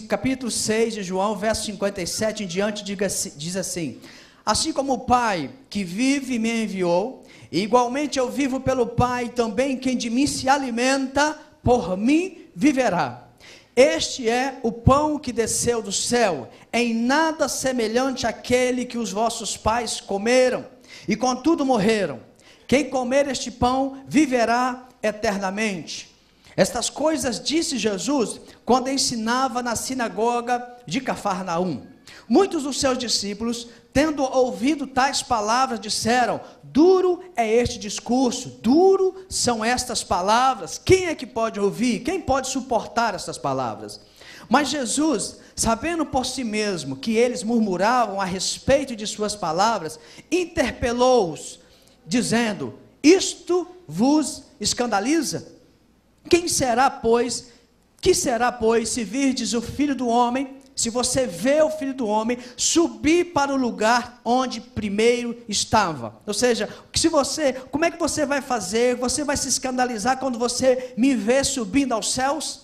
capítulo 6 de João, verso 57 em diante, diz assim: assim como o Pai que vive me enviou, igualmente eu vivo pelo Pai, também quem de mim se alimenta, por mim viverá. Este é o pão que desceu do céu, em nada semelhante àquele que os vossos pais comeram, e contudo morreram. Quem comer este pão, viverá eternamente. Estas coisas disse Jesus, quando ensinava na sinagoga de Cafarnaum. Muitos dos seus discípulos, tendo ouvido tais palavras, disseram: duro é este discurso, duro são estas palavras, quem é que pode ouvir? Quem pode suportar estas palavras? Mas Jesus, sabendo por si mesmo que eles murmuravam a respeito de suas palavras, interpelou-os, dizendo: isto vos escandaliza? Que será, pois, se virdes o Filho do Homem, se você vê o Filho do Homem subir para o lugar onde primeiro estava? Ou seja, como é que você vai fazer? Você vai se escandalizar quando você me vê subindo aos céus?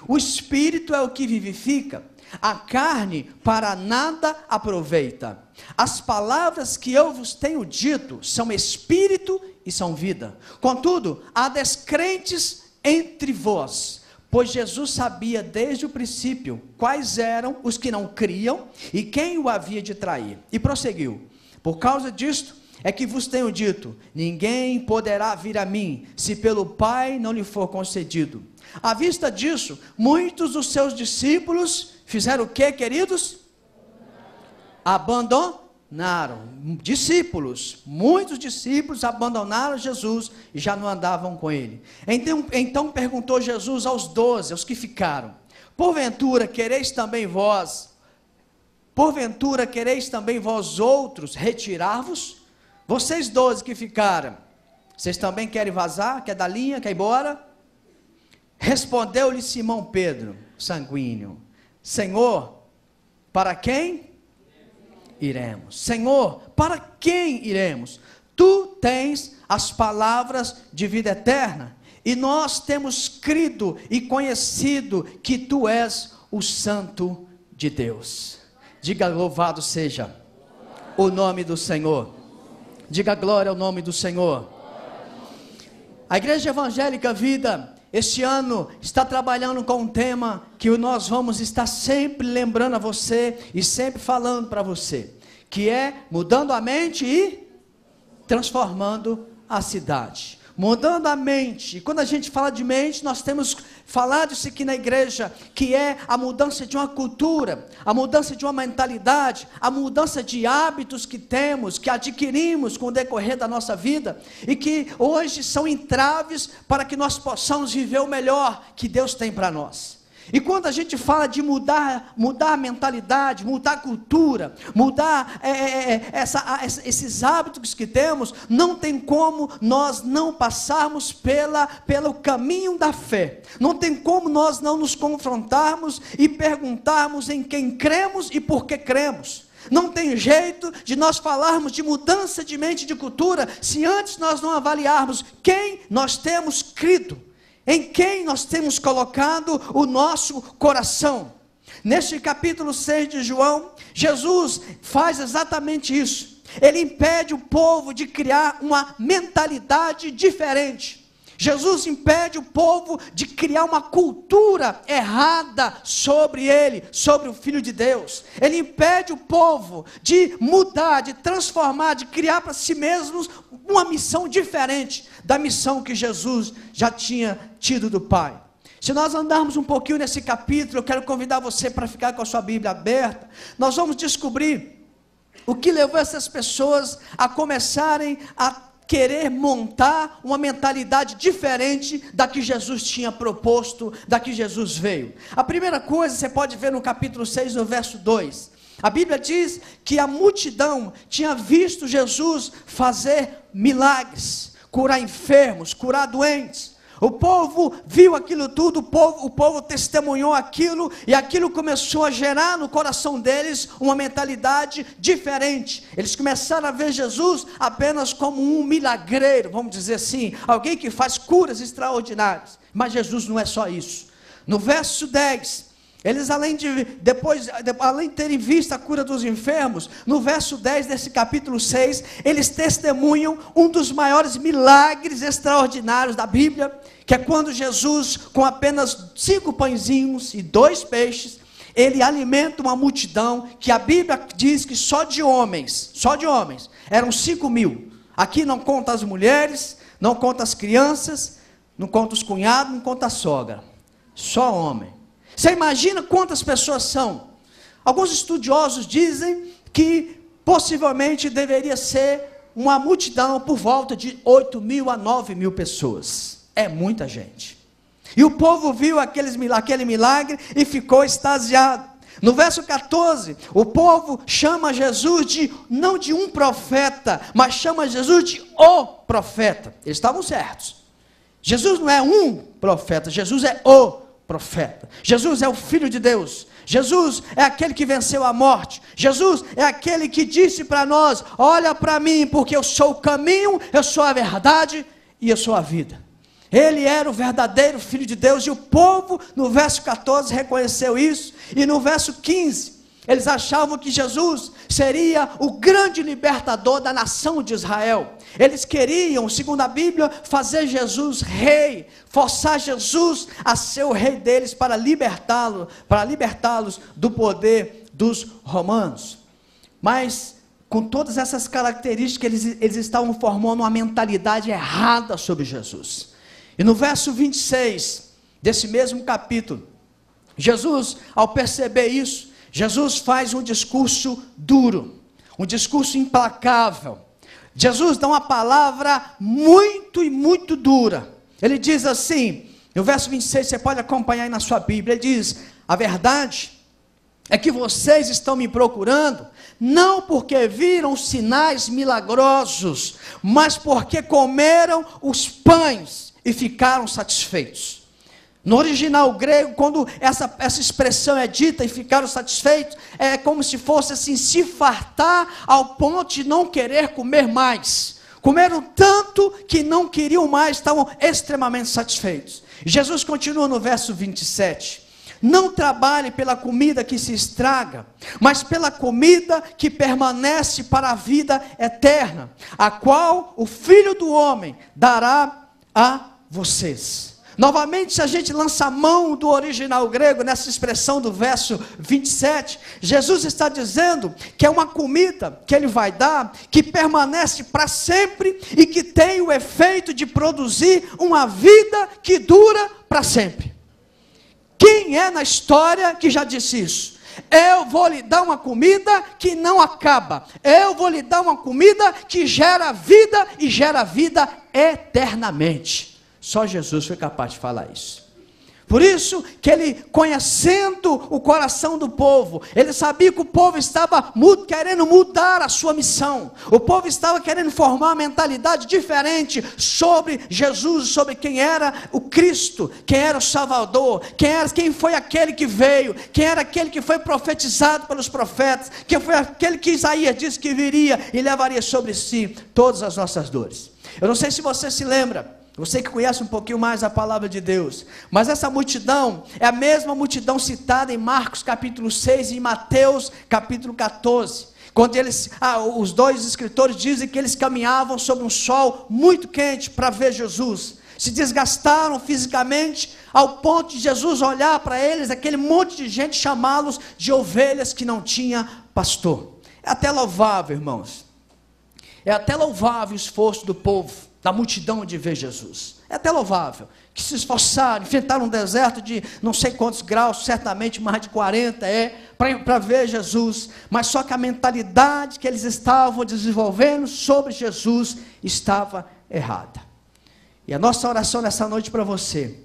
O Espírito é o que vivifica, a carne para nada aproveita. As palavras que eu vos tenho dito são Espírito e são vida. Contudo, há descrentes entre vós, pois Jesus sabia desde o princípio quais eram os que não criam e quem o havia de trair. E prosseguiu: por causa disto é que vos tenho dito, ninguém poderá vir a mim, se pelo Pai não lhe for concedido. À vista disso, muitos dos seus discípulos fizeram o que, queridos? Abandonaram. Muitos discípulos abandonaram Jesus e já não andavam com ele. Então perguntou Jesus aos 12, aos que ficaram: porventura quereis também vós outros retirar-vos? Vocês 12 que ficaram, vocês também querem vazar? Quer dar linha? Quer ir embora? Respondeu-lhe Simão Pedro, sanguíneo: Senhor, para quem iremos? Senhor, para quem iremos? Tu tens as palavras de vida eterna, e nós temos crido e conhecido que tu és o Santo de Deus. Diga: louvado seja o nome do Senhor. Diga glória ao nome do Senhor. A Igreja Evangélica Vida, este ano, está trabalhando com um tema que nós vamos estar sempre lembrando a você e sempre falando para você, que é mudando a mente e transformando a cidade. Mudando a mente. E quando a gente fala de mente, nós temos falado isso aqui na igreja, que é a mudança de uma cultura, a mudança de uma mentalidade, a mudança de hábitos que temos, que adquirimos com o decorrer da nossa vida, e que hoje são entraves para que nós possamos viver o melhor que Deus tem para nós. E quando a gente fala de mudar a mentalidade, mudar a cultura, mudar esses hábitos que temos, não tem como nós não passarmos pelo caminho da fé. Não tem como nós não nos confrontarmos e perguntarmos em quem cremos e por que cremos. Não tem jeito de nós falarmos de mudança de mente e de cultura, se antes nós não avaliarmos quem nós temos crido, em quem nós temos colocado o nosso coração. Neste capítulo 6 de João, Jesus faz exatamente isso. Ele impede o povo de criar uma mentalidade diferente. Jesus impede o povo de criar uma cultura errada sobre ele, sobre o Filho de Deus. Ele impede o povo de mudar, de transformar, de criar para si mesmos uma missão diferente da missão que Jesus já tinha tido do Pai. Se nós andarmos um pouquinho nesse capítulo, eu quero convidar você para ficar com a sua Bíblia aberta. Nós vamos descobrir o que levou essas pessoas a começarem a querer montar uma mentalidade diferente da que Jesus tinha proposto, da que Jesus veio. A primeira coisa você pode ver no capítulo 6, no verso 2. A Bíblia diz que a multidão tinha visto Jesus fazer milagres, curar enfermos, curar doentes. O povo viu aquilo tudo, o povo testemunhou aquilo, e aquilo começou a gerar no coração deles uma mentalidade diferente. Eles começaram a ver Jesus apenas como um milagreiro, vamos dizer assim, alguém que faz curas extraordinárias. Mas Jesus não é só isso. No verso 10, Eles, além de terem visto a cura dos enfermos, no verso 10 desse capítulo 6, eles testemunham um dos maiores milagres extraordinários da Bíblia, que é quando Jesus, com apenas 5 pãezinhos e 2 peixes, ele alimenta uma multidão, que a Bíblia diz que só de homens, eram 5.000. Aqui não conta as mulheres, não conta as crianças, não conta os cunhados, não conta a sogra, só homem. Você imagina quantas pessoas são? Alguns estudiosos dizem que possivelmente deveria ser uma multidão por volta de 8.000 a 9.000 pessoas. É muita gente. E o povo viu aquele milagre e ficou extasiado. No verso 14, o povo chama Jesus não de um profeta, mas chama Jesus de o profeta. Eles estavam certos. Jesus não é um profeta, Jesus é o profeta. Jesus é o Filho de Deus. Jesus é aquele que venceu a morte. Jesus é aquele que disse para nós: olha para mim, porque eu sou o caminho, eu sou a verdade e eu sou a vida. Ele era o verdadeiro Filho de Deus, e o povo, no verso 14, reconheceu isso, e no verso 15, eles achavam que Jesus seria o grande libertador da nação de Israel. Eles queriam, segundo a Bíblia, fazer Jesus rei, forçar Jesus a ser o rei deles para libertá-los do poder dos romanos. Mas, com todas essas características, eles estavam formando uma mentalidade errada sobre Jesus. E no verso 26 desse mesmo capítulo, Jesus, ao perceber isso, Jesus faz um discurso duro, um discurso implacável. Jesus dá uma palavra muito dura. Ele diz assim, no verso 26, você pode acompanhar aí na sua Bíblia, ele diz: a verdade é que vocês estão me procurando, não porque viram sinais milagrosos, mas porque comeram os pães e ficaram satisfeitos. No original grego, quando essa expressão é dita, e ficaram satisfeitos, é como se fosse assim, se fartar ao ponto de não querer comer mais. Comeram tanto que não queriam mais, estavam extremamente satisfeitos. Jesus continua no verso 27. Não trabalhe pela comida que se estraga, mas pela comida que permanece para a vida eterna, a qual o Filho do Homem dará a vocês. Novamente, se a gente lança a mão do original grego, nessa expressão do verso 27, Jesus está dizendo que é uma comida que Ele vai dar, que permanece para sempre, e que tem o efeito de produzir uma vida que dura para sempre. Quem é na história que já disse isso? Eu vou lhe dar uma comida que não acaba. Eu vou lhe dar uma comida que gera vida, e gera vida eternamente. Só Jesus foi capaz de falar isso. Por isso que ele, conhecendo o coração do povo, ele sabia que o povo estava querendo mudar a sua missão. O povo estava querendo formar uma mentalidade diferente sobre Jesus, sobre quem era o Cristo, quem era o Salvador, quem foi aquele que veio, quem era aquele que foi profetizado pelos profetas, quem foi aquele que Isaías disse que viria e levaria sobre si todas as nossas dores. Eu não sei se você se lembra, você que conhece um pouquinho mais a palavra de Deus, mas essa multidão é a mesma multidão citada em Marcos capítulo 6 e em Mateus capítulo 14, quando os dois escritores dizem que eles caminhavam sob um sol muito quente para ver Jesus, se desgastaram fisicamente ao ponto de Jesus olhar para eles, aquele monte de gente, chamá-los de ovelhas que não tinha pastor. É até louvável, irmãos, é até louvável o esforço do povo, da multidão, de ver Jesus. É até louvável, que se esforçaram, enfrentaram um deserto de não sei quantos graus, certamente mais de 40, para ver Jesus, mas só que a mentalidade que eles estavam desenvolvendo sobre Jesus estava errada. E a nossa oração nessa noite para você,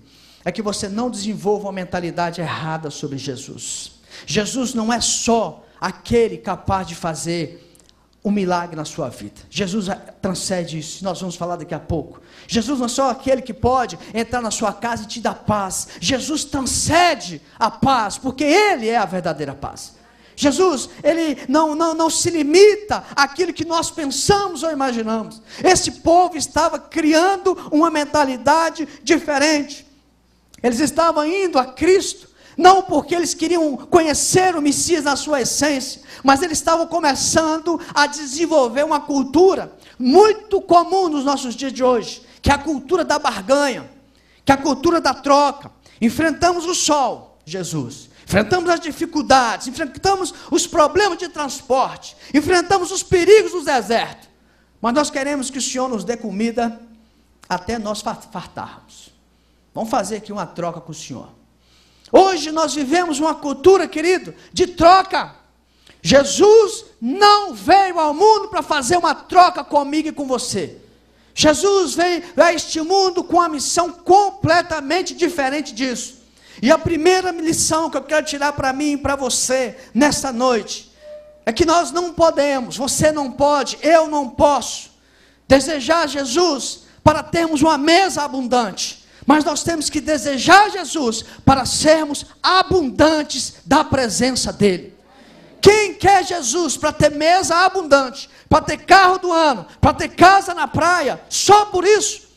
é que você não desenvolva uma mentalidade errada sobre Jesus. Jesus não é só aquele capaz de fazer um milagre na sua vida. Jesus transcende isso, nós vamos falar daqui a pouco. Jesus não é só aquele que pode entrar na sua casa e te dar paz. Jesus transcende a paz, porque Ele é a verdadeira paz. Jesus, Ele não se limita àquilo que nós pensamos ou imaginamos. Esse povo estava criando uma mentalidade diferente. Eles estavam indo a Cristo não porque eles queriam conhecer o Messias na sua essência, mas eles estavam começando a desenvolver uma cultura muito comum nos nossos dias de hoje, que é a cultura da barganha, que é a cultura da troca. Enfrentamos o sol, Jesus, enfrentamos as dificuldades, enfrentamos os problemas de transporte, enfrentamos os perigos do deserto, mas nós queremos que o Senhor nos dê comida até nós fartarmos. Vamos fazer aqui uma troca com o Senhor. Hoje nós vivemos uma cultura, querido, de troca. Jesus não veio ao mundo para fazer uma troca comigo e com você. Jesus veio a este mundo com uma missão completamente diferente disso. E a primeira lição que eu quero tirar para mim e para você nesta noite é que nós não podemos, você não pode, eu não posso desejar Jesus para termos uma mesa abundante, mas nós temos que desejar Jesus para sermos abundantes da presença dEle. Quem quer Jesus para ter mesa abundante, para ter carro do ano, para ter casa na praia, só por isso,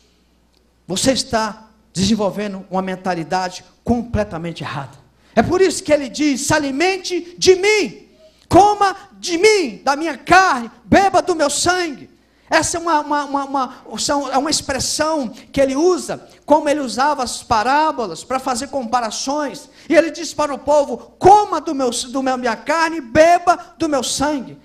você está desenvolvendo uma mentalidade completamente errada. É por isso que ele diz: se alimente de mim, coma de mim, da minha carne, beba do meu sangue. Essa é uma expressão que ele usa, como ele usava as parábolas para fazer comparações. E ele diz para o povo: coma minha carne, beba do meu sangue.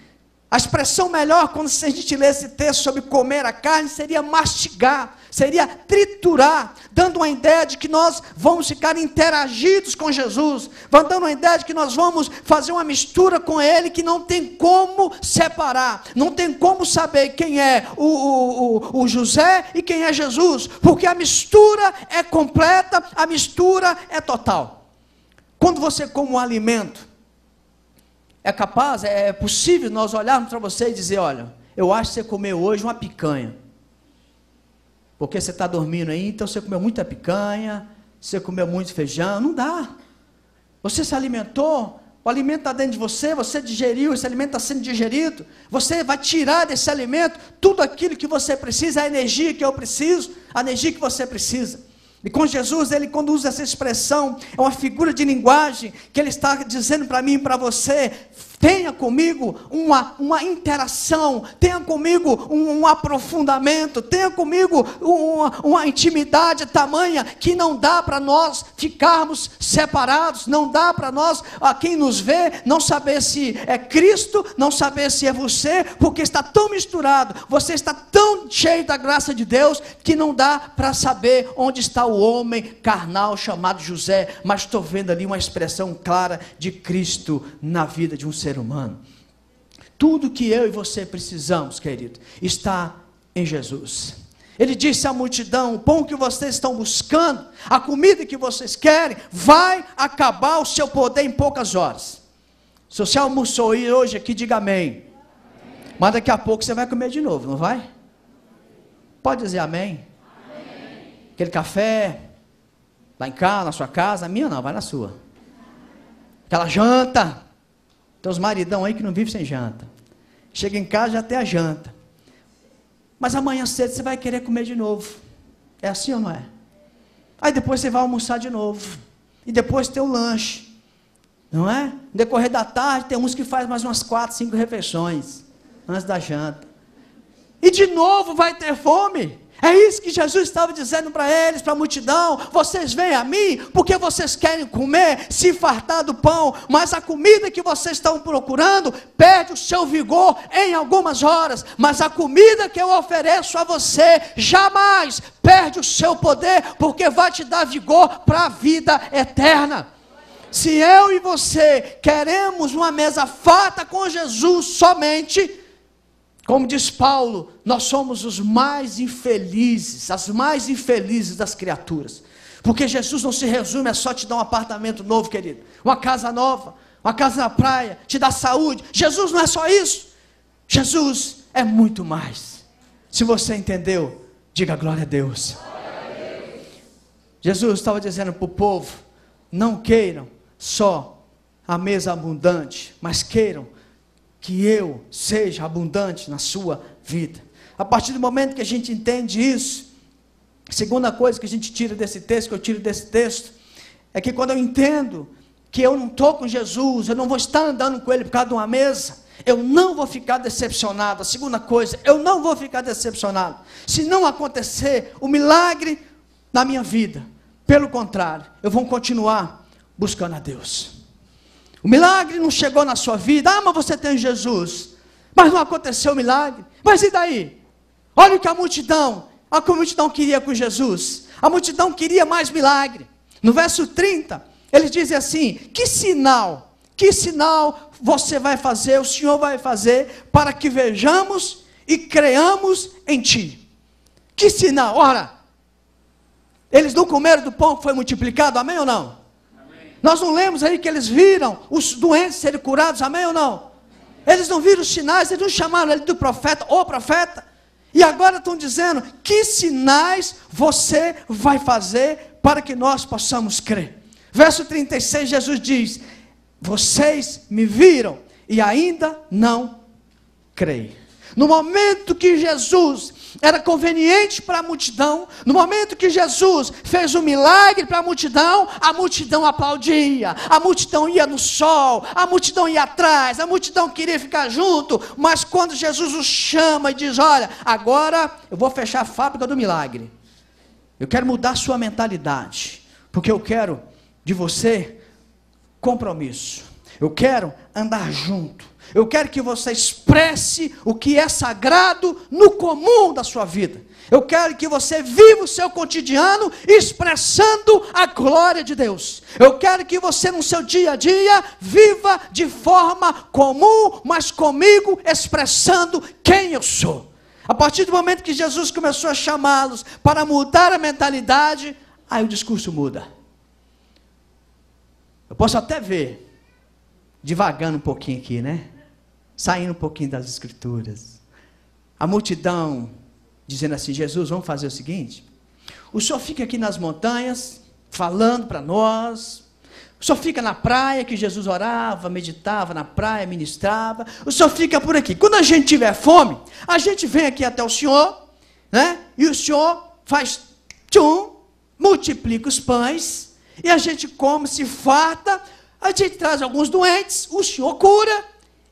A expressão melhor, quando a gente lê esse texto sobre comer a carne, seria mastigar, seria triturar, dando uma ideia de que nós vamos ficar interagidos com Jesus, dando uma ideia de que nós vamos fazer uma mistura com Ele, que não tem como separar, não tem como saber quem é o José e quem é Jesus, porque a mistura é completa, a mistura é total. Quando você come um alimento, é possível nós olharmos para você e dizer: olha, eu acho que você comeu hoje uma picanha, porque você está dormindo aí, então você comeu muita picanha, você comeu muito feijão. Não dá. Você se alimentou, o alimento está dentro de você, você digeriu, esse alimento está sendo digerido, você vai tirar desse alimento tudo aquilo que você precisa, a energia que eu preciso, a energia que você precisa. E com Jesus, ele, quando usa essa expressão, é uma figura de linguagem, que ele está dizendo para mim e para você: tenha comigo uma interação, tenha comigo um aprofundamento, tenha comigo uma intimidade tamanha, que não dá para nós ficarmos separados, não dá para nós, a quem nos vê, não saber se é Cristo, não saber se é você, porque está tão misturado, você está tão cheio da graça de Deus, que não dá para saber onde está o homem carnal chamado José, mas estou vendo ali uma expressão clara de Cristo na vida de um ser humano. Tudo que eu e você precisamos, querido, está em Jesus. Ele disse à multidão: o pão que vocês estão buscando, a comida que vocês querem, vai acabar o seu poder em poucas horas. Se você almoçou hoje aqui, diga amém. Mas daqui a pouco você vai comer de novo, não vai? Pode dizer amém? Aquele café, lá em casa, na sua casa, a minha não, vai na sua. Aquela janta, tem os maridão aí que não vivem sem janta. Chega em casa, já tem a janta. Mas amanhã cedo você vai querer comer de novo. É assim ou não é? Aí depois você vai almoçar de novo. E depois tem o lanche. Não é? No decorrer da tarde, tem uns que fazem mais umas 4, 5 refeições antes da janta. E de novo vai ter fome. É isso que Jesus estava dizendo para eles, para a multidão: vocês vêm a mim porque vocês querem comer, se fartar do pão, mas a comida que vocês estão procurando perde o seu vigor em algumas horas, mas a comida que eu ofereço a você jamais perde o seu poder, porque vai te dar vigor para a vida eterna. Se eu e você queremos uma mesa farta com Jesus somente, como diz Paulo, nós somos os mais infelizes, as mais infelizes das criaturas. Porque Jesus não se resume a só te dar um apartamento novo, querido, uma casa nova, uma casa na praia, te dar saúde. Jesus não é só isso. Jesus é muito mais. Se você entendeu, diga glória a Deus. Glória a Deus. Jesus estava dizendo para o povo: não queiram só a mesa abundante, mas queiram que eu seja abundante na sua vida. A partir do momento que a gente entende isso, a segunda coisa que a gente tira desse texto, que eu tiro desse texto, é que quando eu entendo que eu não estou com Jesus, eu não vou estar andando com Ele por causa de uma mesa, eu não vou ficar decepcionado. A segunda coisa, eu não vou ficar decepcionado se não acontecer o milagre na minha vida. Pelo contrário, eu vou continuar buscando a Deus. O milagre não chegou na sua vida, mas você tem Jesus, mas não aconteceu o milagre, mas e daí? Olha o que a multidão queria com Jesus, a multidão queria mais milagre. No verso 30, ele diz assim: que sinal você vai fazer, o Senhor vai fazer, para que vejamos e creamos em Ti? Que sinal? Ora, eles não comeram do pão que foi multiplicado, amém ou não? Amém. Nós não lemos aí que eles viram os doentes serem curados, amém ou não? Eles não viram os sinais, eles não chamaram ele do profeta, ou profeta, e agora estão dizendo: que sinais você vai fazer para que nós possamos crer? Verso 36, Jesus diz: vocês me viram e ainda não creem. No momento que Jesus era conveniente para a multidão, no momento que Jesus fez um milagre para a multidão aplaudia, a multidão ia no sol, a multidão ia atrás, a multidão queria ficar junto. Mas quando Jesus os chama e diz: olha, agora eu vou fechar a fábrica do milagre, eu quero mudar a sua mentalidade, porque eu quero de você compromisso, eu quero andar junto, eu quero que você expresse o que é sagrado no comum da sua vida. Eu quero que você viva o seu cotidiano expressando a glória de Deus. Eu quero que você no seu dia a dia viva de forma comum, mas comigo expressando quem eu sou. A partir do momento que Jesus começou a chamá-los para mudar a mentalidade, aí o discurso muda. Eu posso até ver, divagando um pouquinho aqui, né? Saindo um pouquinho das escrituras, a multidão dizendo assim: Jesus, vamos fazer o seguinte, o senhor fica aqui nas montanhas, falando para nós, o senhor fica na praia, que Jesus orava, meditava na praia, ministrava, o senhor fica por aqui, quando a gente tiver fome, a gente vem aqui até o senhor, né? E o senhor faz multiplica os pães, e a gente come, se farta, a gente traz alguns doentes, o senhor cura,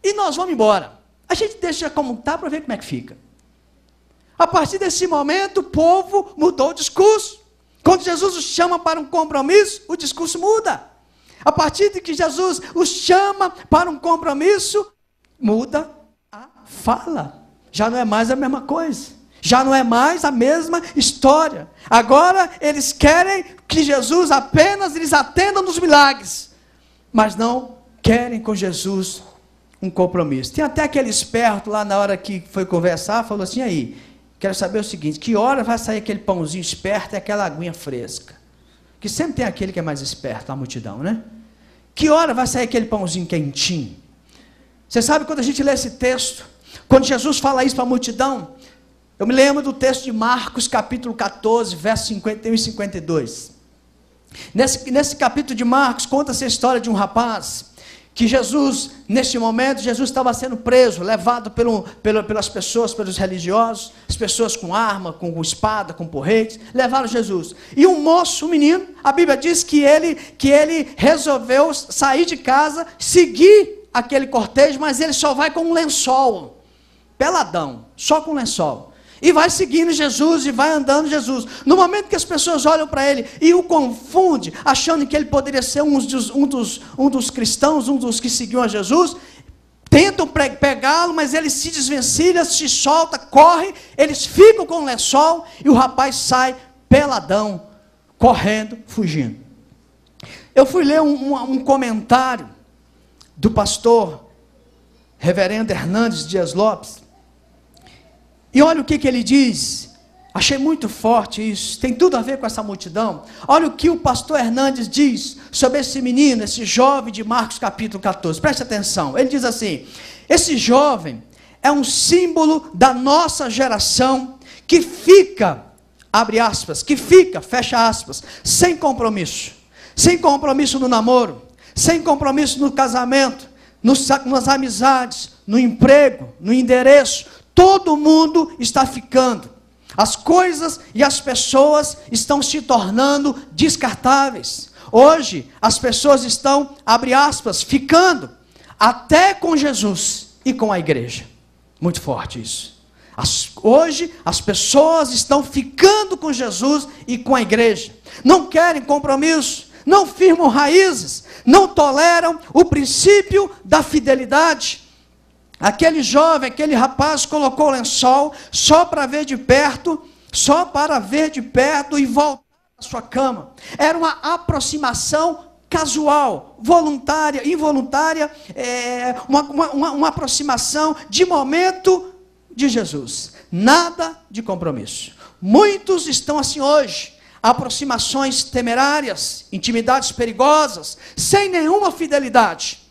e nós vamos embora. A gente deixa como está para ver como é que fica. A partir desse momento, o povo mudou o discurso. Quando Jesus os chama para um compromisso, o discurso muda. A partir de que Jesus os chama para um compromisso, muda a fala. Já não é mais a mesma coisa. Já não é mais a mesma história. Agora eles querem que Jesus apenas lhes atenda nos milagres, mas não querem com Jesus um compromisso. Tem até aquele esperto lá na hora que foi conversar, falou assim: aí, quero saber o seguinte, que hora vai sair aquele pãozinho esperto e aquela aguinha fresca? Que sempre tem aquele que é mais esperto na multidão, né? Que hora vai sair aquele pãozinho quentinho? Você sabe, quando a gente lê esse texto, quando Jesus fala isso para a multidão, eu me lembro do texto de Marcos, capítulo 14, versos 51 e 52. Nesse capítulo de Marcos, conta-se a história de um rapaz que Jesus, neste momento, Jesus estava sendo preso, levado pelas pessoas, pelos religiosos, as pessoas com arma, com espada, com porretes, levaram Jesus. E um moço, um menino, a Bíblia diz que ele resolveu sair de casa, seguir aquele cortejo, mas ele só vai com um lençol, peladão, só com um lençol. E vai seguindo Jesus, e vai andando Jesus. No momento que as pessoas olham para ele e o confundem, achando que ele poderia ser um dos cristãos, um dos que seguiam a Jesus, tentam pegá-lo, mas ele se desvencilha, se solta, corre, eles ficam com o lençol, e o rapaz sai peladão, correndo, fugindo. Eu fui ler um comentário do pastor reverendo Hernandes Dias Lopes, e olha o que ele diz. Achei muito forte isso, tem tudo a ver com essa multidão. Olha o que o pastor Hernandes diz sobre esse menino, esse jovem de Marcos capítulo 14, preste atenção. Ele diz assim: esse jovem é um símbolo da nossa geração, que fica, abre aspas, que fica, fecha aspas, sem compromisso no namoro, sem compromisso no casamento, nas amizades, no emprego, no endereço. Todo mundo está ficando. As coisas e as pessoas estão se tornando descartáveis. Hoje, as pessoas estão, abre aspas, ficando até com Jesus e com a igreja. Muito forte isso. Hoje, as pessoas estão ficando com Jesus e com a igreja. Não querem compromisso, não firmam raízes, não toleram o princípio da fidelidade. Aquele jovem, aquele rapaz colocou o lençol só para ver de perto e voltar à sua cama. Era uma aproximação casual, voluntária, involuntária, uma aproximação de momento de Jesus. Nada de compromisso. Muitos estão assim hoje. Aproximações temerárias, intimidades perigosas, sem nenhuma fidelidade.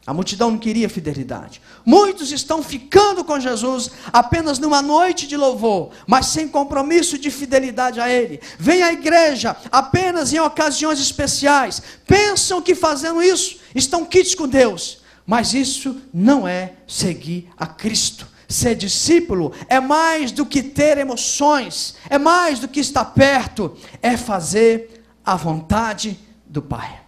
A multidão não queria fidelidade. Muitos estão ficando com Jesus apenas numa noite de louvor, mas sem compromisso de fidelidade a Ele. Vêm à igreja apenas em ocasiões especiais. Pensam que fazendo isso estão quites com Deus. Mas isso não é seguir a Cristo. Ser discípulo é mais do que ter emoções, é mais do que estar perto, é fazer a vontade do Pai.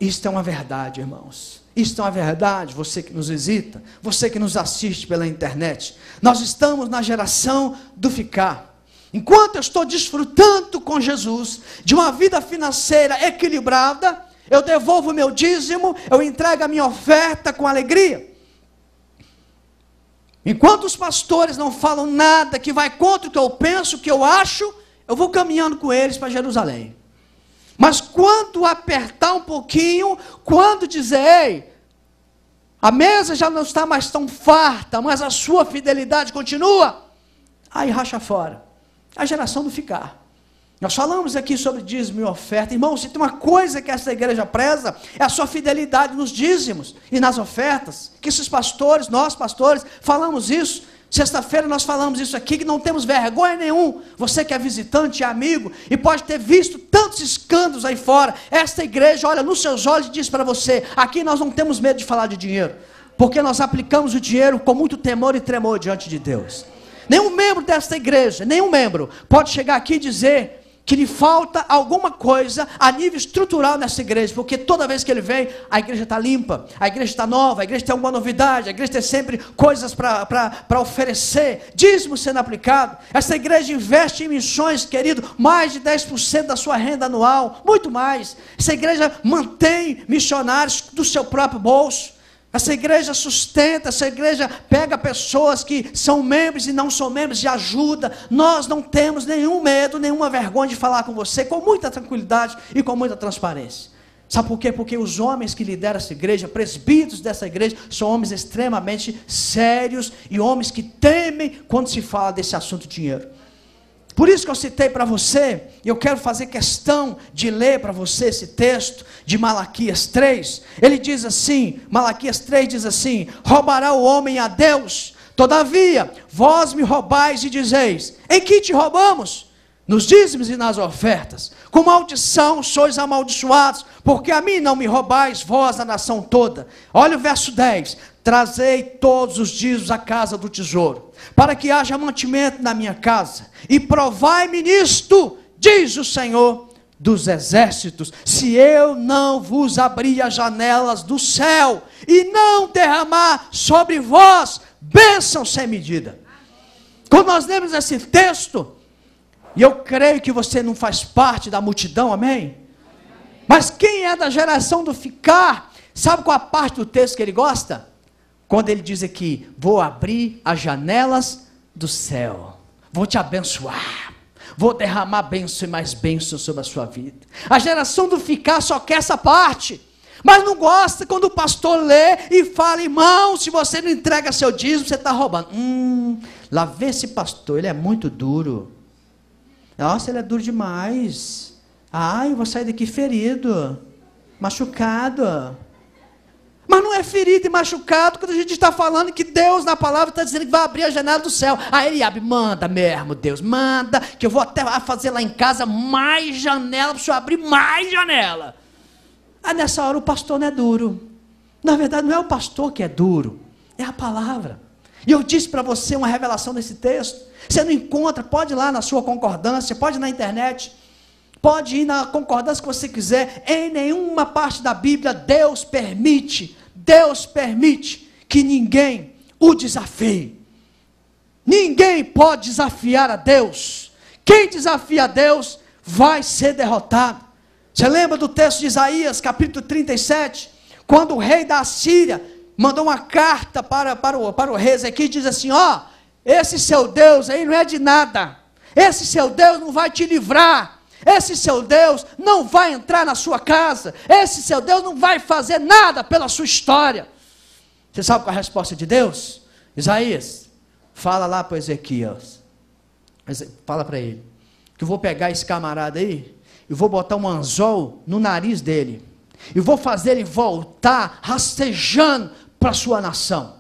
Isto é uma verdade, irmãos. Isto é uma verdade, você que nos visita, você que nos assiste pela internet. Nós estamos na geração do ficar. Enquanto eu estou desfrutando com Jesus de uma vida financeira equilibrada, eu devolvo o meu dízimo, eu entrego a minha oferta com alegria. Enquanto os pastores não falam nada que vai contra o que eu penso, o que eu acho, eu vou caminhando com eles para Jerusalém. Mas quando apertar um pouquinho, quando dizer, ei, a mesa já não está mais tão farta, mas a sua fidelidade continua, aí racha fora. A geração do ficar. Nós falamos aqui sobre dízimo e oferta. Irmãos, se tem uma coisa que essa igreja preza, é a sua fidelidade nos dízimos e nas ofertas. Que esses pastores, nós pastores, falamos isso. Sexta-feira nós falamos isso aqui, que não temos vergonha nenhuma. Você que é visitante e amigo, e pode ter visto tantos escândalos aí fora. Esta igreja olha nos seus olhos e diz para você, aqui nós não temos medo de falar de dinheiro. Porque nós aplicamos o dinheiro com muito temor e tremor diante de Deus. Nenhum membro desta igreja, nenhum membro, pode chegar aqui e dizer que lhe falta alguma coisa a nível estrutural nessa igreja, porque toda vez que ele vem, a igreja está limpa, a igreja está nova, a igreja tem alguma novidade, a igreja tem sempre coisas para oferecer, dízimo sendo aplicado. Essa igreja investe em missões, querido, mais de 10% da sua renda anual, muito mais. Essa igreja mantém missionários do seu próprio bolso. Essa igreja sustenta, essa igreja pega pessoas que são membros e não são membros e ajuda. Nós não temos nenhum medo, nenhuma vergonha de falar com você, com muita tranquilidade e com muita transparência. Sabe por quê? Porque os homens que lideram essa igreja, presbíteros dessa igreja, são homens extremamente sérios e homens que temem quando se fala desse assunto dinheiro. Por isso que eu citei para você, e eu quero fazer questão de ler para você esse texto de Malaquias 3. Ele diz assim, Malaquias 3 diz assim, roubará o homem a Deus, todavia, vós me roubais e dizeis, em que te roubamos? Nos dízimos e nas ofertas. Com maldição sois amaldiçoados, porque a mim não me roubais, vós a nação toda. Olha o verso 10, trazei todos os dízimos à casa do tesouro, para que haja mantimento na minha casa, e provai-me nisto, diz o Senhor dos exércitos, se eu não vos abrir as janelas do céu, e não derramar sobre vós bênção sem medida. Quando nós lemos esse texto, e eu creio que você não faz parte da multidão, amém? Mas quem é da geração do ficar, sabe qual a parte do texto que ele gosta? Quando ele diz aqui, vou abrir as janelas do céu, vou te abençoar, vou derramar bênção e mais bênção sobre a sua vida. A geração do ficar só quer essa parte, mas não gosta quando o pastor lê e fala, irmão, se você não entrega seu dízimo, você está roubando. Lá vem esse pastor, ele é muito duro. Nossa, ele é duro demais. Eu vou sair daqui ferido, machucado. Mas não é ferido e machucado quando a gente está falando que Deus na palavra está dizendo que vai abrir a janela do céu. Aí ele abre, manda mesmo, Deus, manda, que eu vou até fazer lá em casa mais janela, para o senhor abrir mais janela. Aí nessa hora o pastor não é duro. Na verdade não é o pastor que é duro, é a palavra. E eu disse para você uma revelação desse texto. Você não encontra, pode ir lá na sua concordância, pode ir na internet, pode ir na concordância que você quiser, em nenhuma parte da Bíblia Deus permite que ninguém o desafie. Ninguém pode desafiar a Deus. Quem desafia a Deus vai ser derrotado. Você lembra do texto de Isaías, capítulo 37? Quando o rei da Assíria mandou uma carta para o rei Ezequias, diz assim: ó, esse seu Deus aí não é de nada. Esse seu Deus não vai te livrar. Esse seu Deus não vai entrar na sua casa. Esse seu Deus não vai fazer nada pela sua história. Você sabe qual é a resposta de Deus? Isaías, fala lá para Ezequias. Fala para ele que eu vou pegar esse camarada aí e vou botar um anzol no nariz dele. E vou fazer ele voltar rastejando para a sua nação.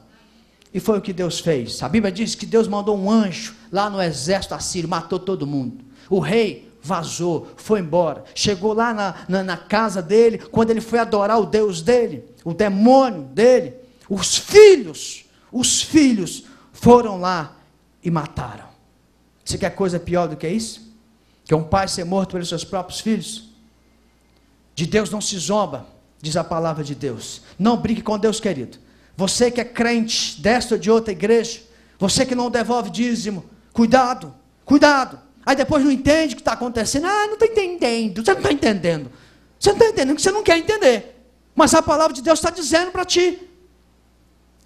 E foi o que Deus fez. A Bíblia diz que Deus mandou um anjo lá no exército assírio, matou todo mundo. O rei vazou, foi embora. Chegou lá na casa dele, quando ele foi adorar o Deus dele, o demônio dele, os filhos foram lá e mataram. Você quer coisa pior do que isso? Que um pai ser morto pelos seus próprios filhos? De Deus não se zomba, diz a palavra de Deus. Não brinque com Deus, querido. Você que é crente desta ou de outra igreja, você que não devolve dízimo, cuidado, cuidado. Aí depois não entende o que está acontecendo. Ah, não estou entendendo. Você não está entendendo. Você não está entendendo que você não quer entender. Mas a palavra de Deus está dizendo para ti.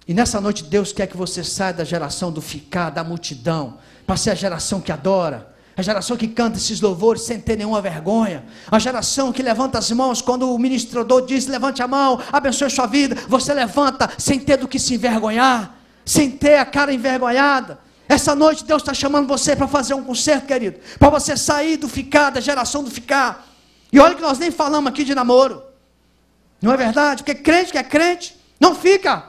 E nessa noite Deus quer que você saia da geração do ficar, da multidão, para ser a geração que adora. A geração que canta esses louvores sem ter nenhuma vergonha. A geração que levanta as mãos quando o ministrador diz: levante a mão, abençoe sua vida. Você levanta sem ter do que se envergonhar, sem ter a cara envergonhada. Essa noite Deus está chamando você para fazer um concerto, querido, para você sair do ficar, da geração do ficar. E olha que nós nem falamos aqui de namoro. Não é verdade? Porque crente que é crente não fica.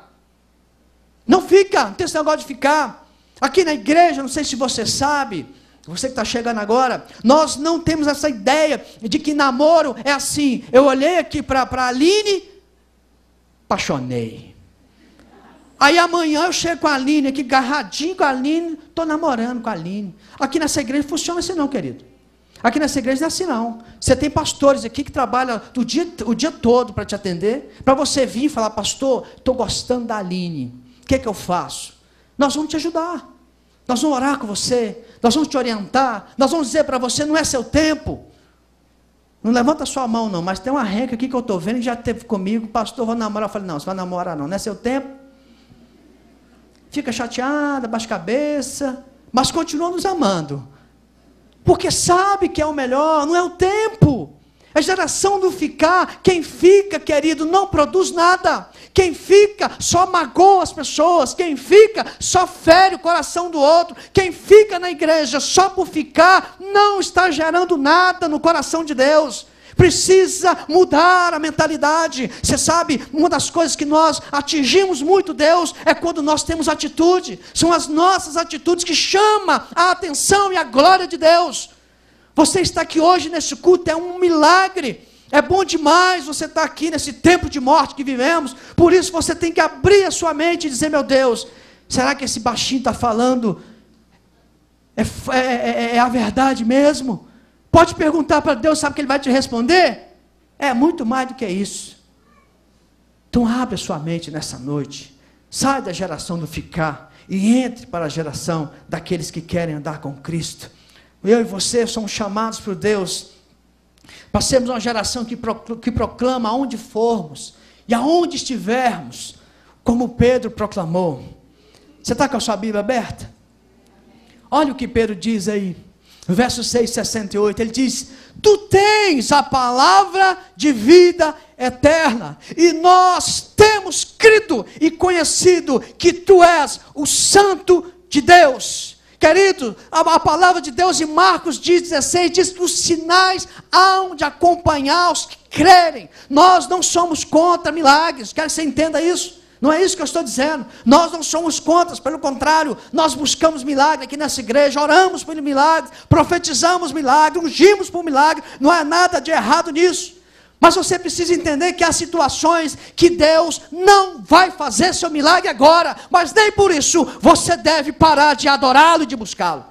Não fica, não tem esse negócio de ficar. Aqui na igreja, não sei se você sabe, você que está chegando agora, nós não temos essa ideia de que namoro é assim. Eu olhei aqui para a Aline, apaixonei. Aí amanhã eu chego com a Aline aqui, agarradinho com a Aline, estou namorando com a Aline. Aqui nessa igreja funciona assim não, querido. Aqui nessa igreja não é assim não. Você tem pastores aqui que trabalham o dia todo para te atender, para você vir e falar: pastor, estou gostando da Aline, o que eu faço? Nós vamos te ajudar. Nós vamos orar com você, nós vamos te orientar, nós vamos dizer para você: não é seu tempo. Não levanta sua mão não, mas tem uma renca aqui que eu estou vendo que já teve comigo: pastor, vou namorar. Eu falei: não, você vai namorar não é seu tempo. Fica chateada, baixa a cabeça, mas continua nos amando, porque sabe que é o melhor, não é o tempo. A geração do ficar, quem fica, querido, não produz nada. Quem fica só magoa as pessoas. Quem fica só fere o coração do outro. Quem fica na igreja só por ficar, não está gerando nada no coração de Deus. Precisa mudar a mentalidade. Você sabe, uma das coisas que nós atingimos muito Deus é quando nós temos atitude. São as nossas atitudes que chamam a atenção e a glória de Deus. Você está aqui hoje nesse culto, é um milagre. É bom demais você estar aqui nesse tempo de morte que vivemos. Por isso você tem que abrir a sua mente e dizer: meu Deus, será que esse baixinho está falando é a verdade mesmo? Pode perguntar para Deus, sabe que Ele vai te responder? É muito mais do que isso. Então abre a sua mente nessa noite. Sai da geração do ficar e entre para a geração daqueles que querem andar com Cristo. Eu e você somos chamados por Deus para sermos uma geração que proclama aonde formos e aonde estivermos, como Pedro proclamou. Você está com a sua Bíblia aberta? Olha o que Pedro diz aí, no verso 6,68, ele diz: tu tens a palavra de vida eterna, e nós temos crido e conhecido que tu és o Santo de Deus. Querido, a palavra de Deus em Marcos 16 diz que os sinais hão de acompanhar os que crerem. Nós não somos contra milagres, quero que você entenda isso. Não é isso que eu estou dizendo. Nós não somos contra, pelo contrário, nós buscamos milagre aqui nessa igreja, oramos por milagre, profetizamos milagre, ungimos por milagre, não há nada de errado nisso. Mas você precisa entender que há situações que Deus não vai fazer seu milagre agora, mas nem por isso você deve parar de adorá-lo e de buscá-lo.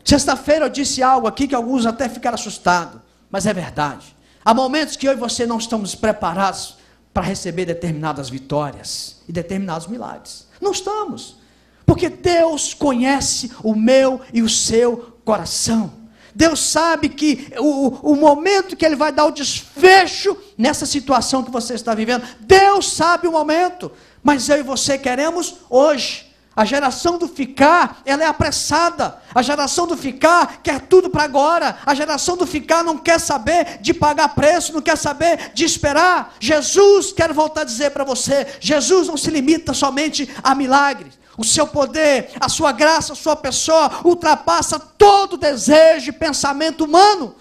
Sexta-feira eu disse algo aqui que alguns até ficaram assustados, mas é verdade. Há momentos que eu e você não estamos preparados para receber determinadas vitórias e determinados milagres. Não estamos, porque Deus conhece o meu e o seu coração. Deus sabe que o momento que Ele vai dar o desfecho nessa situação que você está vivendo, Deus sabe o momento, mas eu e você queremos hoje. A geração do ficar, ela é apressada. A geração do ficar quer tudo para agora. A geração do ficar não quer saber de pagar preço, não quer saber de esperar. Jesus, quero voltar a dizer para você, Jesus não se limita somente a milagres. O seu poder, a sua graça, a sua pessoa ultrapassa todo desejo e pensamento humano.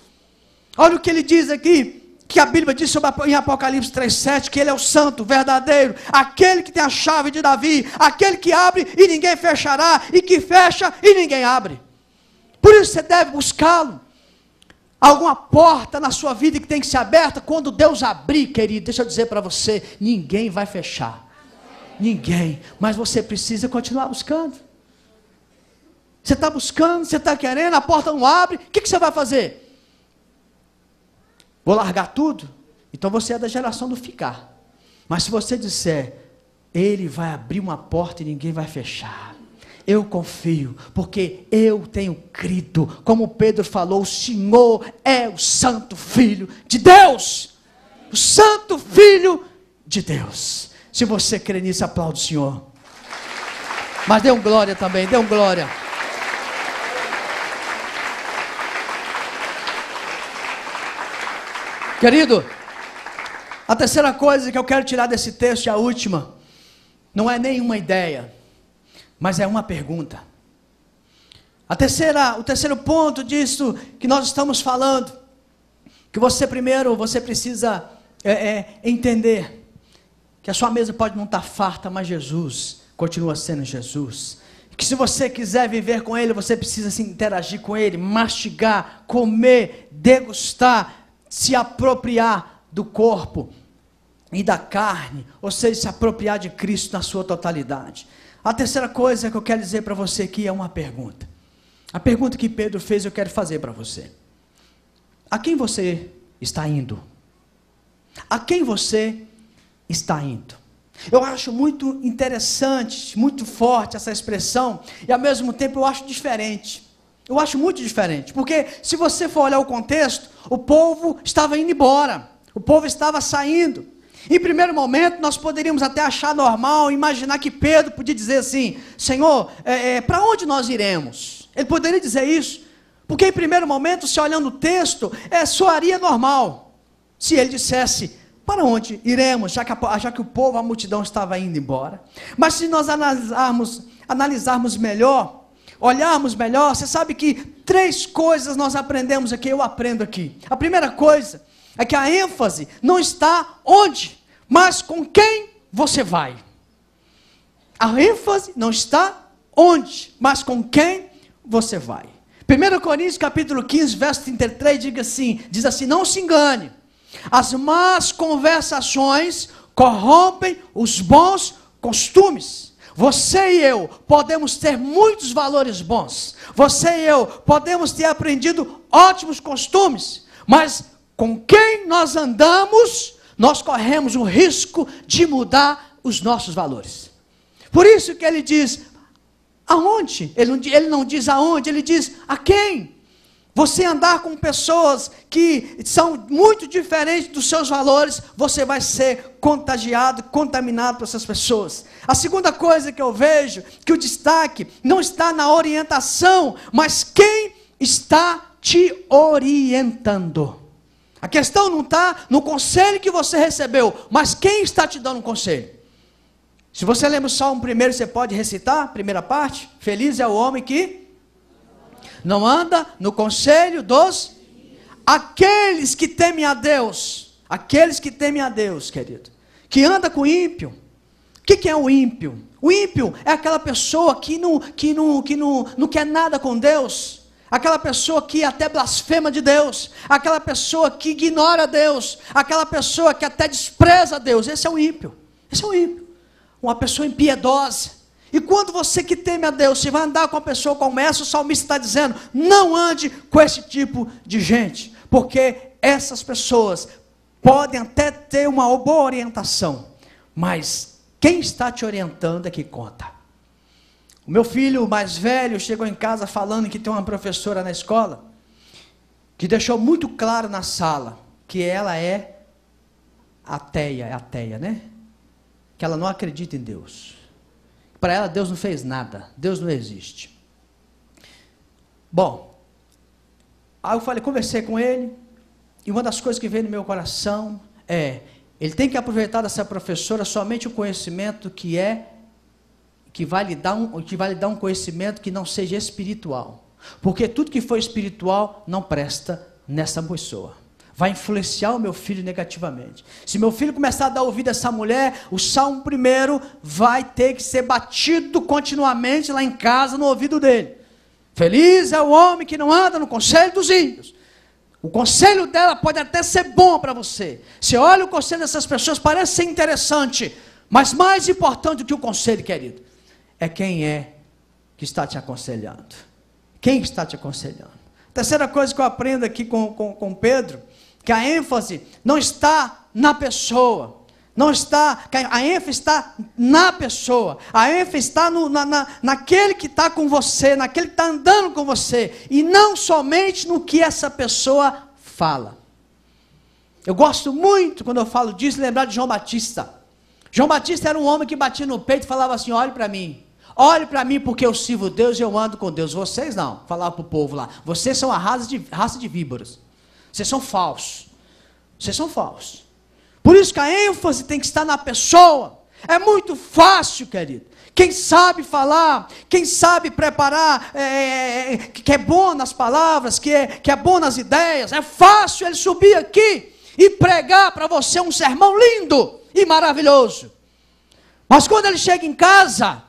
Olha o que ele diz aqui, que a Bíblia diz em Apocalipse 3,7, que Ele é o santo, verdadeiro, aquele que tem a chave de Davi, aquele que abre e ninguém fechará, e que fecha e ninguém abre. Por isso você deve buscá-lo. Alguma porta na sua vida que tem que ser aberta, quando Deus abrir, querido, deixa eu dizer para você, ninguém vai fechar. Ninguém, mas você precisa continuar buscando. Você está buscando, você está querendo, a porta não abre, o que você vai fazer? Vou largar tudo? Então você é da geração do ficar. Mas se você disser, Ele vai abrir uma porta e ninguém vai fechar, eu confio, porque eu tenho crido, como Pedro falou, o Senhor é o Santo Filho de Deus, o Santo Filho de Deus. Se você crê nisso, aplaude o Senhor. Mas dê um glória também, dê um glória. Querido, a terceira coisa que eu quero tirar desse texto, e a última, não é nenhuma ideia, mas é uma pergunta. O terceiro ponto disso que nós estamos falando, que você precisa entender, que a sua mesa pode não estar farta, mas Jesus continua sendo Jesus. Que se você quiser viver com Ele, você precisa se interagir com Ele, mastigar, comer, degustar, se apropriar do corpo e da carne, ou seja, se apropriar de Cristo na sua totalidade. A terceira coisa que eu quero dizer para você aqui é uma pergunta. A pergunta que Pedro fez, eu quero fazer para você. A quem você está indo? A quem você está indo? Eu acho muito interessante, muito forte essa expressão, e ao mesmo tempo eu acho diferente. Eu acho muito diferente, porque se você for olhar o contexto, o povo estava indo embora, o povo estava saindo. Em primeiro momento, nós poderíamos até achar normal, imaginar que Pedro podia dizer assim, Senhor, para onde nós iremos? Ele poderia dizer isso, porque em primeiro momento, se olhando o texto, soaria normal, se ele dissesse, para onde iremos, já que o povo, a multidão estava indo embora. Mas se nós analisarmos melhor, olharmos melhor, você sabe que 3 coisas nós aprendemos aqui, eu aprendo aqui. A primeira coisa é que a ênfase não está onde, mas com quem você vai. A ênfase não está onde, mas com quem você vai. 1 Coríntios capítulo 15, verso 33, diz assim, não se engane, as más conversações corrompem os bons costumes. Você e eu podemos ter muitos valores bons. Você e eu podemos ter aprendido ótimos costumes. Mas com quem nós andamos, nós corremos o risco de mudar os nossos valores. Por isso que ele diz, aonde? Ele não diz aonde, ele diz a quem. Você andar com pessoas que são muito diferentes dos seus valores, você vai ser contagiado, contaminado por essas pessoas. A segunda coisa que eu vejo, que o destaque não está na orientação, mas quem está te orientando. A questão não está no conselho que você recebeu, mas quem está te dando um conselho. Se você lembra o Salmo 1, você pode recitar, primeira parte, feliz é o homem que não anda no conselho dos aqueles que temem a Deus. Aqueles que temem a Deus, querido. Que anda com o ímpio. O que é o ímpio? O ímpio é aquela pessoa que não quer nada com Deus. Aquela pessoa que até blasfema de Deus. Aquela pessoa que ignora Deus. Aquela pessoa que até despreza Deus. Esse é o ímpio. Esse é o ímpio. Uma pessoa impiedosa. E quando você que teme a Deus, você vai andar com uma pessoa como essa, o salmista está dizendo, não ande com esse tipo de gente, porque essas pessoas podem até ter uma boa orientação, mas quem está te orientando é que conta. O meu filho mais velho chegou em casa falando que tem uma professora na escola, que deixou muito claro na sala, que ela é ateia, né? Que ela não acredita em Deus. Para ela, Deus não fez nada. Deus não existe. Bom, aí eu conversei com ele, e uma das coisas que veio no meu coração é, ele tem que aproveitar dessa professora somente o conhecimento que vai lhe dar um conhecimento que não seja espiritual. Porque tudo que for espiritual não presta nessa pessoa. Vai influenciar o meu filho negativamente. Se meu filho começar a dar ouvido a essa mulher, o Salmo 1 vai ter que ser batido continuamente lá em casa no ouvido dele. Feliz é o homem que não anda no conselho dos ímpios. O conselho dela pode até ser bom para você. Você olha o conselho dessas pessoas, parece ser interessante, mas mais importante do que o conselho, querido, é quem é que está te aconselhando. Quem está te aconselhando? Terceira coisa que eu aprendo aqui com Pedro, que a ênfase não está na pessoa, a ênfase está na pessoa, a ênfase está naquele que está com você, naquele que está andando com você, e não somente no que essa pessoa fala. Eu gosto muito, quando eu falo disso, lembrar de João Batista. João Batista era um homem que batia no peito e falava assim, olhe para mim porque eu sirvo Deus e eu ando com Deus. Vocês não, falava para o povo lá, vocês são a raça de víboras. Vocês são falsos. Por isso que a ênfase tem que estar na pessoa. É muito fácil, querido. Quem sabe falar, quem sabe preparar, que é bom nas palavras, que é bom nas ideias. É fácil ele subir aqui e pregar para você um sermão lindo e maravilhoso. Mas quando ele chega em casa,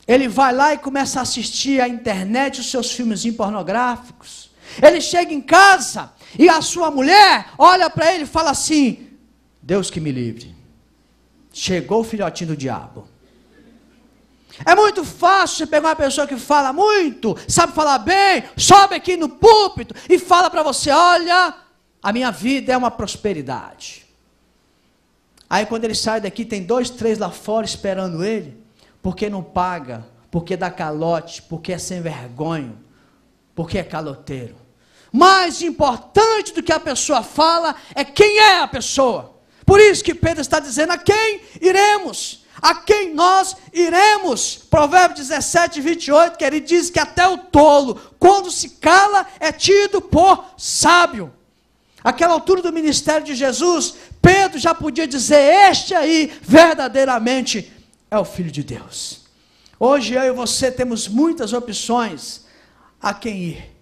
ele vai lá e começa a assistir à internet os seus filmezinhos pornográficos. Ele chega em casa e a sua mulher olha para ele e fala assim, Deus que me livre, chegou o filhotinho do diabo. É muito fácil você pegar uma pessoa que fala muito, sabe falar bem, sobe aqui no púlpito e fala para você, olha, a minha vida é uma prosperidade. Aí quando ele sai daqui, tem 2, 3 lá fora esperando ele, porque não paga, porque dá calote, porque é sem vergonha, porque é caloteiro. Mais importante do que a pessoa fala é quem é a pessoa. Por isso que Pedro está dizendo, a quem iremos? A quem nós iremos? Provérbios 17, 28, que ele diz que até o tolo, quando se cala, é tido por sábio. Aquela altura do ministério de Jesus, Pedro já podia dizer, este aí verdadeiramente é o Filho de Deus. Hoje eu e você temos muitas opções a quem ir.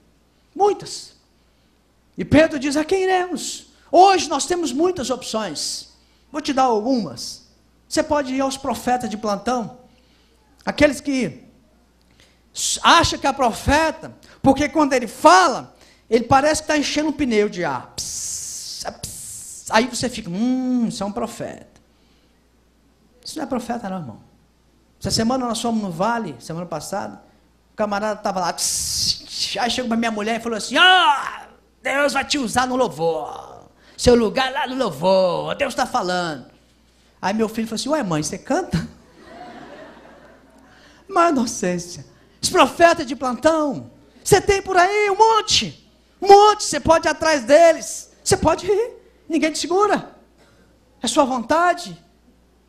Muitas. E Pedro diz, a quem iremos? Hoje nós temos muitas opções. Vou te dar algumas. Você pode ir aos profetas de plantão. Aqueles que acham que é profeta, porque quando ele fala, ele parece que está enchendo um pneu de ar. Aí você fica, isso é um profeta. Isso não é profeta não, irmão. Essa semana nós fomos no vale, semana passada, o camarada estava lá, aí chegou para minha mulher e falou assim, Deus vai te usar no louvor, seu lugar lá no louvor, Deus está falando. Aí meu filho falou assim, ué mãe, você canta? Mas inocência, os profetas de plantão, você tem por aí um monte, você pode ir atrás deles, você pode ir, ninguém te segura, é sua vontade.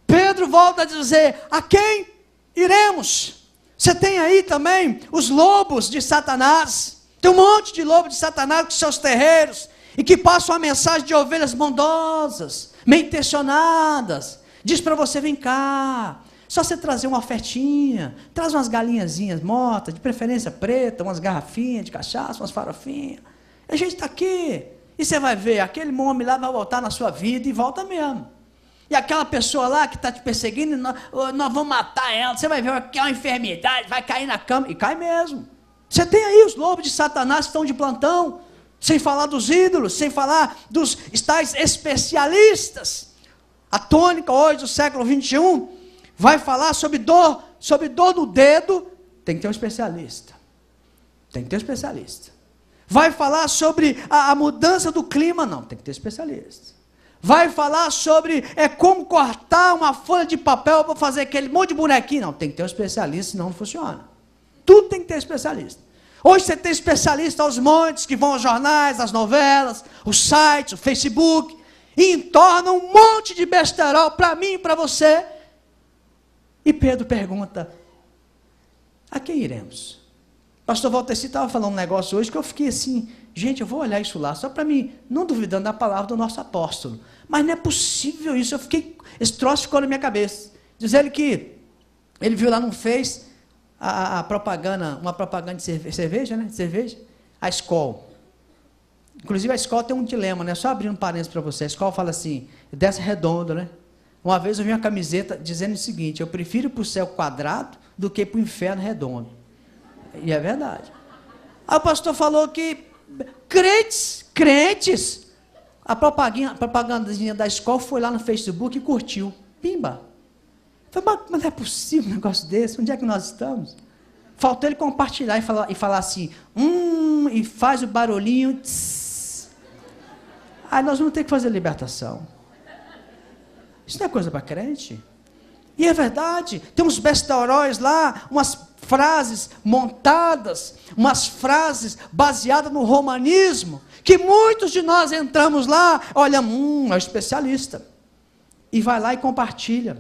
Pedro volta a dizer, a quem iremos? Você tem aí também os lobos de Satanás, tem um monte de lobo de Satanás com seus terreiros, e que passam a mensagem de ovelhas bondosas, bem intencionadas, diz para você, vem cá, só você trazer uma ofertinha, traz umas galinhazinhas mortas, de preferência preta, umas garrafinhas de cachaça, umas farofinhas, a gente está aqui, e você vai ver, aquele homem lá vai voltar na sua vida, e volta mesmo. E aquela pessoa lá que está te perseguindo, nós vamos matar ela, você vai ver que é uma enfermidade, vai cair na cama, e cai mesmo. Você tem aí os lobos de Satanás que estão de plantão, sem falar dos ídolos, sem falar dos tais especialistas. A tônica hoje do século 21 vai falar sobre dor sobre dor no dedo, tem que ter um especialista. Tem que ter um especialista. Vai falar sobre a mudança do clima? Não, tem que ter especialista. Vai falar sobre como cortar uma folha de papel para fazer aquele monte de bonequinho? Não, tem que ter um especialista, senão não funciona. Tudo tem que ter especialista. Hoje você tem especialista aos montes, que vão aos jornais, às novelas, os sites, o Facebook, e entornam um monte de besterol para mim e para você. E Pedro pergunta, a quem iremos? Pastor Valteci estava falando um negócio hoje que eu fiquei assim, gente, eu vou olhar isso lá, só para mim, não duvidando da palavra do nosso apóstolo. Mas não é possível isso, esse troço ficou na minha cabeça. Diz ele que ele viu lá no Face a propaganda, uma propaganda de cerveja, né? De cerveja, a Skol. Inclusive a Skol tem um dilema, né? Só abrindo um parênteses para você. A Skol fala assim, desce redondo, né? Uma vez eu vi uma camiseta dizendo o seguinte, eu prefiro ir para o céu quadrado do que para o inferno redondo. E é verdade. Aí o pastor falou que crentes, a propagandazinha da Skol foi lá no Facebook e curtiu. Pimba. Falei, mas não é possível um negócio desse? Onde é que nós estamos? Faltou ele compartilhar e falar assim, e faz o barulhinho. Tss. Aí nós vamos ter que fazer libertação. Isso não é coisa para crente? E é verdade, tem uns besteróis lá, umas frases montadas, umas frases baseadas no romanismo, que muitos de nós entramos lá, olha, é um especialista, e vai lá e compartilha,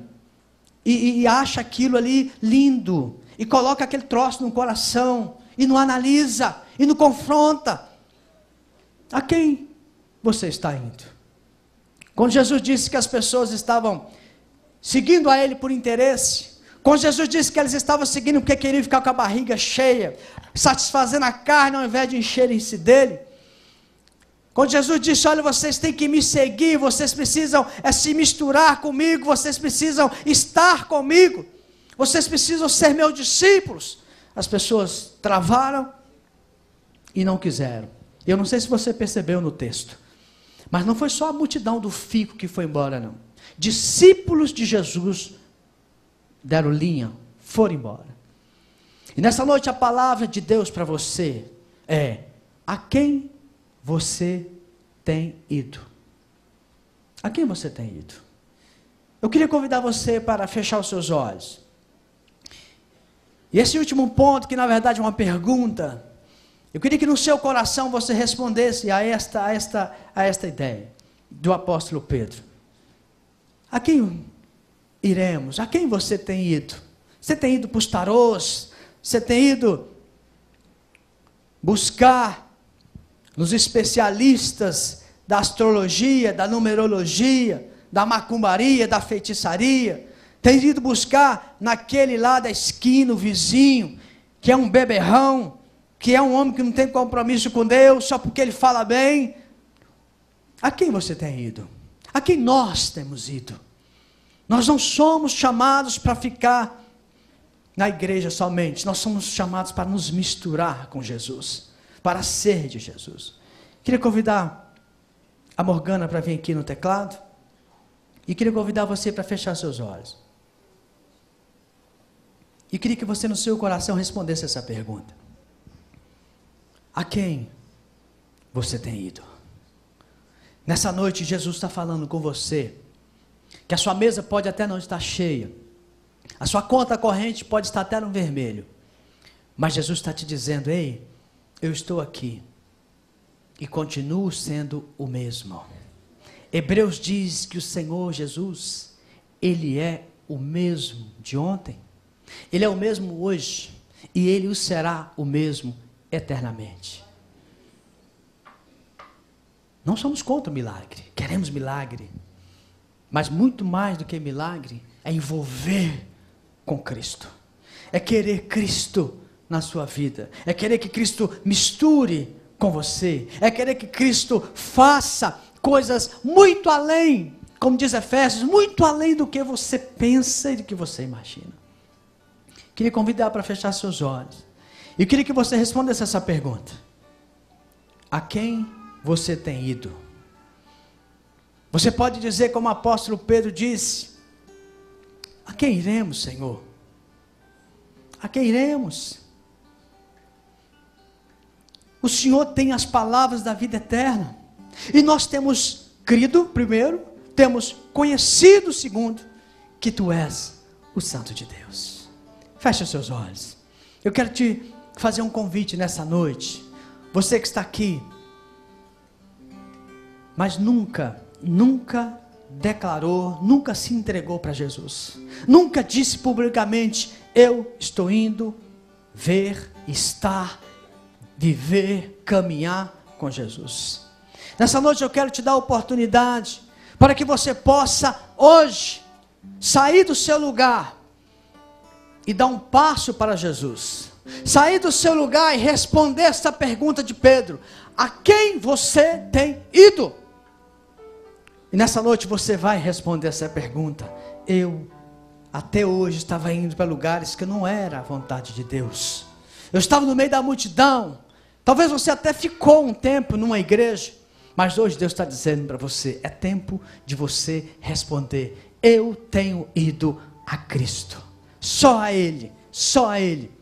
e acha aquilo ali lindo, e coloca aquele troço no coração, e não analisa, e não confronta. A quem você está indo? Quando Jesus disse que as pessoas estavam seguindo a Ele por interesse, quando Jesus disse que eles estavam seguindo porque queriam ficar com a barriga cheia, satisfazendo a carne ao invés de encherem-se dele, quando Jesus disse, olha, vocês têm que me seguir, vocês precisam se misturar comigo, vocês precisam estar comigo, vocês precisam ser meus discípulos, as pessoas travaram e não quiseram. Eu não sei se você percebeu no texto, mas não foi só a multidão do fico que foi embora, não. Discípulos de Jesus deram linha, foram embora. E nessa noite a palavra de Deus para você é, a quem você tem ido? A quem você tem ido? Eu queria convidar você para fechar os seus olhos. E esse último ponto, que na verdade é uma pergunta, eu queria que no seu coração você respondesse a esta ideia do apóstolo Pedro. A quem iremos? A quem você tem ido? Você tem ido para os tarôs? Você tem ido buscar nos especialistas da astrologia, da numerologia, da macumbaria, da feitiçaria? Tem ido buscar naquele lá da esquina, o vizinho, que é um beberrão, que é um homem que não tem compromisso com Deus, só porque ele fala bem? A quem você tem ido? A quem nós temos ido? Nós não somos chamados para ficar na igreja somente, nós somos chamados para nos misturar com Jesus, para ser de Jesus. Queria convidar a Morgana para vir aqui no teclado, e queria convidar você para fechar seus olhos. E queria que você no seu coração respondesse essa pergunta. A quem você tem ido? Nessa noite Jesus está falando com você, que a sua mesa pode até não estar cheia, a sua conta corrente pode estar até no vermelho, mas Jesus está te dizendo, ei, eu estou aqui, e continuo sendo o mesmo. Hebreus diz que o Senhor Jesus, Ele é o mesmo de ontem, Ele é o mesmo hoje, e Ele o será o mesmo eternamente. Não somos contra o milagre, queremos milagre, mas muito mais do que milagre, é envolver com Cristo, é querer Cristo na sua vida, é querer que Cristo misture com você, é querer que Cristo faça coisas muito além, como diz Efésios, muito além do que você pensa e do que você imagina. Queria convidar para fechar seus olhos, e queria que você respondesse essa pergunta: a quem você tem ido? Você pode dizer como o apóstolo Pedro disse: a quem iremos, Senhor? a quem iremos? O Senhor tem as palavras da vida eterna. E nós temos crido, primeiro, temos conhecido, segundo, que Tu és o Santo de Deus. Feche os seus olhos. Eu quero te fazer um convite nessa noite. Você que está aqui, mas nunca declarou, nunca se entregou para Jesus. Nunca disse publicamente: eu estou indo ver, estar, viver, caminhar com Jesus. Nessa noite eu quero te dar a oportunidade para que você possa hoje sair do seu lugar e dar um passo para Jesus. Sair do seu lugar e responder essa pergunta de Pedro: a quem você tem ido? E nessa noite você vai responder essa pergunta: eu até hoje estava indo para lugares que não era a vontade de Deus. Eu estava no meio da multidão. Talvez você até ficou um tempo numa igreja, mas hoje Deus está dizendo para você: é tempo de você responder: eu tenho ido a Cristo. Só a Ele, só a Ele